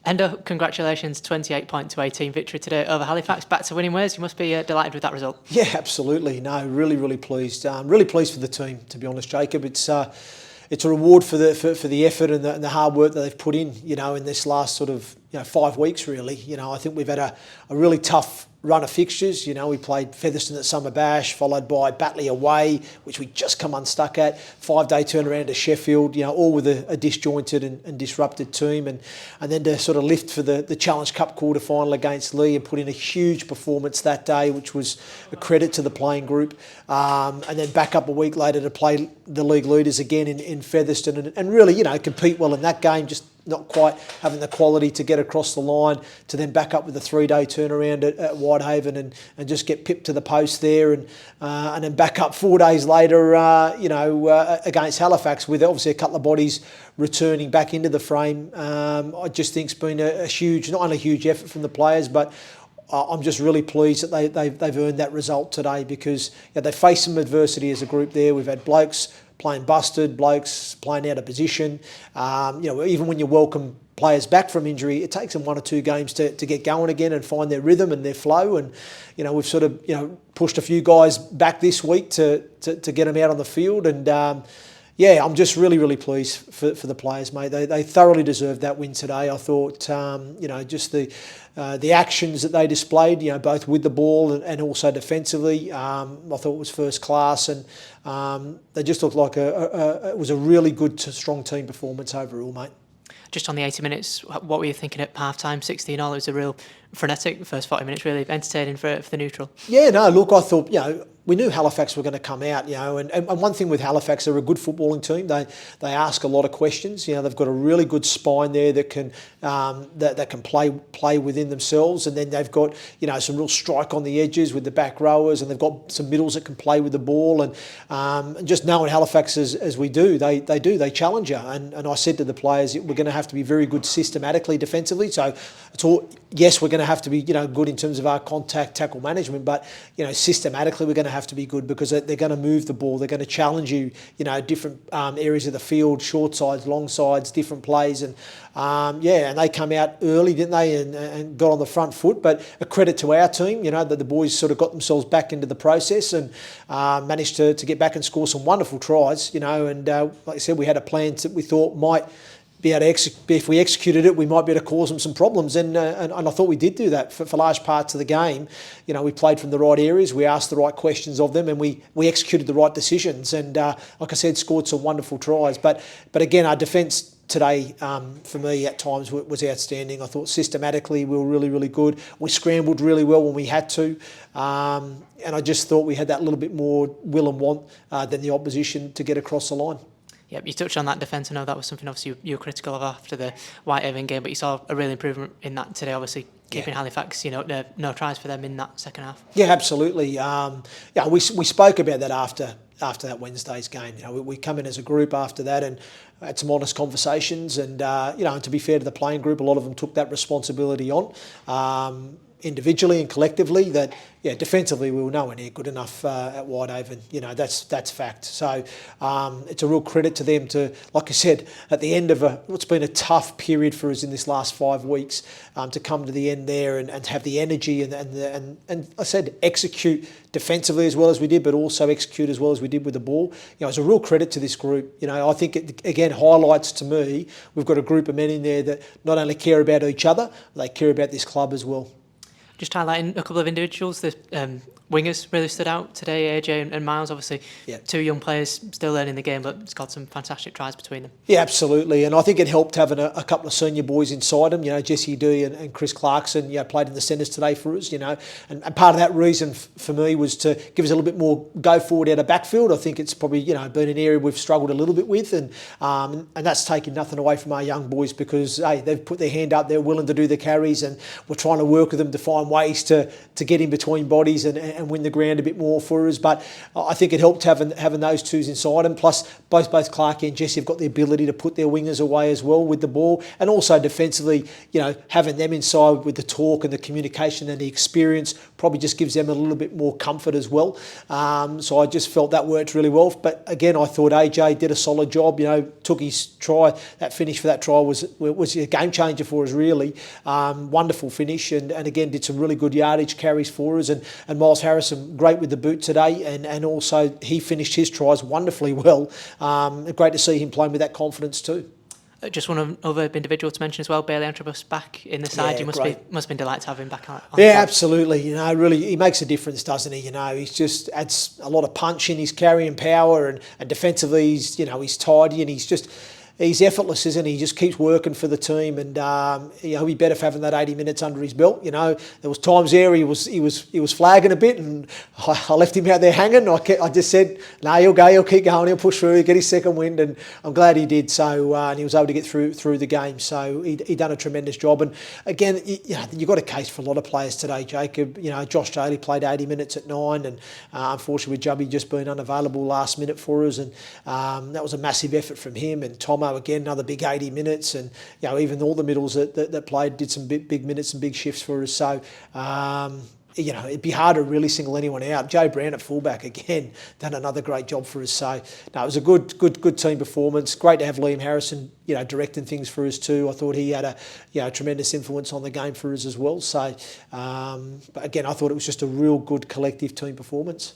Endo, congratulations, 28-point to 18 victory today over Halifax. Back to winning ways. You must be delighted with that result. Yeah, absolutely. No, really pleased. Really pleased for the team, to be honest, Jacob. It's a reward for the effort and the hard work that they've put in, in this last sort of 5 weeks, really. I think we've had a really tough run of fixtures. We played Featherston at Summer Bash, followed by Batley away, which we just come unstuck at. 5-day turnaround to Sheffield, all with a disjointed and disrupted team. And then to sort of lift for the Challenge Cup quarter final against Lee and put in a huge performance that day, which was a credit to the playing group. And then back up a week later to play the league leaders again in Featherston and really, compete well in that game, just not quite having the quality to get across the line, to then back up with a 3-day turnaround at Whitehaven and just get pipped to the post there and then back up 4 days later, against Halifax with obviously a couple of bodies returning back into the frame. I just think it's been a huge, not only a huge effort from the players, but I'm just really pleased that they've earned that result today because they faced some adversity as a group there. We've had blokes playing busted, blokes playing out of position. Even when you welcome players back from injury, it takes them 1 or 2 games to get going again and find their rhythm and their flow. And we've sort of pushed a few guys back this week to get them out on the field. And I'm just really pleased for the players, mate. They thoroughly deserved that win today. I thought, just the actions that they displayed, both with the ball and also defensively, I thought was first class, and they just looked like it was a really good, strong team performance overall, mate. Just on the 80 minutes, what were you thinking at half-time, 16-all? It was a real frenetic first 40 minutes, really entertaining for the neutral. Yeah, no, look, I thought, we knew Halifax were going to come out, and one thing with Halifax, they're a good footballing team. They ask a lot of questions. They've got a really good spine there that can that can play within themselves, and then they've got some real strike on the edges with the back rowers, and they've got some middles that can play with the ball, and just knowing Halifax as we do, they challenge you. And I said to the players, we're going to have to be very good systematically defensively. So it's all, yes, we're going to have to be good in terms of our contact tackle management, but systematically we're going to have to be good because they're going to move the ball. They're going to challenge you, different areas of the field, short sides, long sides, different plays. And and they come out early, didn't they, and got on the front foot. But a credit to our team, that the boys sort of got themselves back into the process and managed to get back and score some wonderful tries, and like I said, we had a plan that we thought might be able to if we executed it, we might be able to cause them some problems, and I thought we did do that for large parts of the game. We played from the right areas, we asked the right questions of them, and we executed the right decisions, and like I said, scored some wonderful tries. But again, our defence today, for me, at times was outstanding. I thought systematically we were really good. We scrambled really well when we had to, and I just thought we had that little bit more will and want than the opposition to get across the line. Yep, you touched on that defence. I know that was something obviously you were critical of after the Whitehaven game, but you saw a real improvement in that today, obviously keeping Halifax, no tries for them in that second half. Yeah, absolutely. We spoke about that after that Wednesday's game. We come in as a group after that and had some honest conversations, and and to be fair to the playing group, a lot of them took that responsibility on. Individually and collectively, that defensively we were nowhere near good enough at Whitehaven. That's fact. So it's a real credit to them to, like I said, at the end of what's been a tough period for us in this last 5 weeks, to come to the end there and have the energy and I said execute defensively as well as we did, but also execute as well as we did with the ball. It's a real credit to this group. I think it again highlights to me we've got a group of men in there that not only care about each other, they care about this club as well. Just highlighting a couple of individuals, the wingers really stood out today, AJ and Miles, obviously. Two young players still learning the game, but it's got some fantastic tries between them. Yeah, absolutely, and I think it helped having a couple of senior boys inside them. Jesse D and Chris Clarkson played in the centres today for us, and part of that reason for me was to give us a little bit more go forward out of backfield. I think it's probably been an area we've struggled a little bit with, and that's taking nothing away from our young boys because they've put their hand up, they're willing to do the carries, and we're trying to work with them to find find ways to get in between bodies and win the ground a bit more for us. But I think it helped having those twos inside them. Plus, both Clarkie and Jesse have got the ability to put their wingers away as well with the ball, and also defensively, having them inside with the talk and the communication and the experience probably just gives them a little bit more comfort as well. So I just felt that worked really well. But again, I thought AJ did a solid job. Took his try. That finish for that try was a game changer for us, really. Wonderful finish, and again did some really good yardage carries for us. And Miles Harrison, great with the boot today, and also he finished his tries wonderfully well. Great to see him playing with that confidence too. Just one other individual to mention as well, Bailey Antrobus back in the side. Yeah, you must have been delighted to have him back on. Yeah, absolutely. Really, he makes a difference, doesn't he? He's just adds a lot of punch in his carrying power, and defensively, he's tidy, and he's effortless, isn't he? He just keeps working for the team, and he'll be better for having that 80 minutes under his belt. There was times there he was flagging a bit, and I left him out there hanging. I just said, no, he'll keep going, he'll push through, he'll get his second wind, and I'm glad he did. So and he was able to get through the game. So he done a tremendous job. And again, you got a case for a lot of players today, Jacob. Josh Daly played 80 minutes at 9, and unfortunately with Jubby just being unavailable last minute for us, and that was a massive effort from him. And Tomo, again, another big 80 minutes, and even all the middles that played did some big minutes and big shifts for us. So it'd be hard to really single anyone out. Joe Brown at fullback, again, done another great job for us. So no, it was a good team performance. Great to have Liam Harrison directing things for us too. I thought he had a tremendous influence on the game for us as well. So but again, I thought it was just a real good collective team performance.